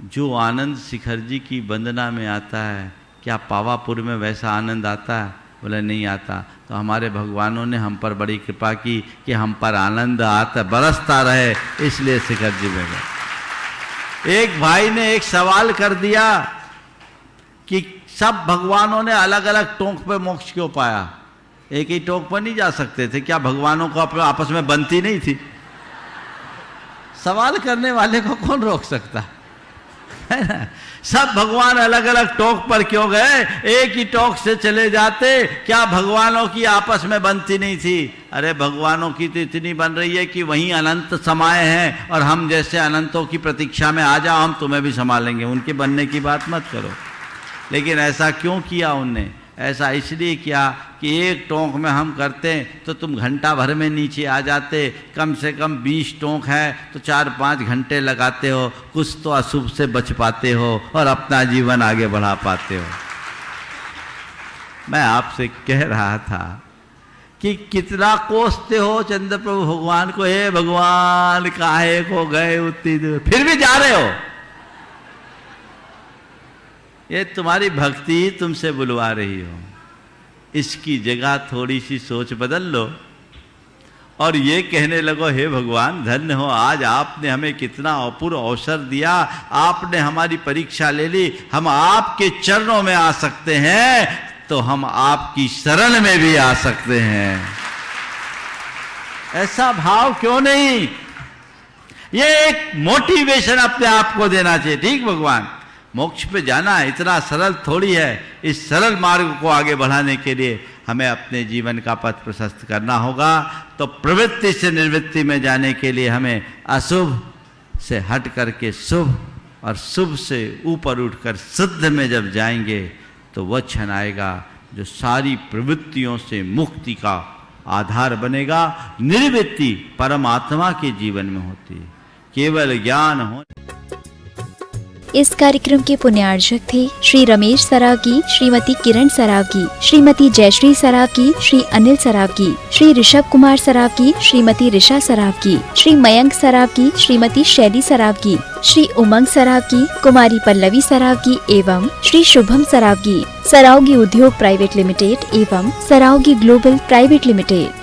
जो आनंद शिखर जी की वंदना में आता है, क्या पावापुर में वैसा आनंद आता है? बोले नहीं आता। तो हमारे भगवानों ने हम पर बड़ी कृपा की कि हम पर आनंद आता बरसता रहे, इसलिए शिखर जी में गए। एक भाई ने एक सवाल कर दिया कि सब भगवानों ने अलग अलग टोंक पे मोक्ष क्यों पाया, एक ही टोंक पर नहीं जा सकते थे क्या? भगवानों को आपस में बनती नहीं थी? सवाल करने वाले को कौन रोक सकता है ना? सब भगवान अलग अलग टोक पर क्यों गए? एक ही टोक से चले जाते, क्या भगवानों की आपस में बनती नहीं थी? अरे भगवानों की तो इतनी बन रही है कि वहीं अनंत समाये हैं और हम जैसे अनंतों की प्रतीक्षा में आ जाओ, हम तुम्हें भी संभालेंगे। उनके बनने की बात मत करो। लेकिन ऐसा क्यों किया उनने? ऐसा इसलिए किया कि एक टोंक में हम करते तो तुम घंटा भर में नीचे आ जाते, कम से कम 20 टोंक है तो 4-5 घंटे लगाते हो, कुछ तो अशुभ से बच पाते हो और अपना जीवन आगे बढ़ा पाते हो। मैं आपसे कह रहा था कि कितना कोसते हो चंद्र प्रभु भगवान को, हे भगवान काहे को गए उतनी दूर, फिर भी जा रहे हो। ये तुम्हारी भक्ति तुमसे बुलवा रही हो। इसकी जगह थोड़ी सी सोच बदल लो और ये कहने लगो, हे भगवान धन्य हो, आज आपने हमें कितना अपूर्व अवसर दिया, आपने हमारी परीक्षा ले ली, हम आपके चरणों में आ सकते हैं तो हम आपकी शरण में भी आ सकते हैं। ऐसा भाव क्यों नहीं? ये एक मोटिवेशन अपने आप को देना चाहिए। ठीक भगवान, मोक्ष पे जाना इतना सरल थोड़ी है। इस सरल मार्ग को आगे बढ़ाने के लिए हमें अपने जीवन का पथ प्रशस्त करना होगा। तो प्रवृत्ति से निवृत्ति में जाने के लिए हमें अशुभ से हट करके शुभ और शुभ से ऊपर उठकर सिद्ध में जब जाएंगे तो वह क्षण आएगा जो सारी प्रवृत्तियों से मुक्ति का आधार बनेगा। निर्वृत्ति परमात्मा के जीवन में होती है, केवल ज्ञान हो। इस कार्यक्रम के पुण्यार्चक थे श्री रमेश सरावगी, श्रीमती किरण सरावगी, श्रीमती जयश्री सरावगी, श्री अनिल सरावगी, श्री ऋषभ कुमार सरावगी, श्रीमती ऋषा सरावगी, श्री मयंक सरावगी, श्रीमती शैली सरावगी, श्री उमंग सरावगी, कुमारी पल्लवी सरावगी एवं श्री शुभम सरावगी, सरावगी उद्योग प्राइवेट लिमिटेड एवं सरावगी ग्लोबल प्राइवेट लिमिटेड।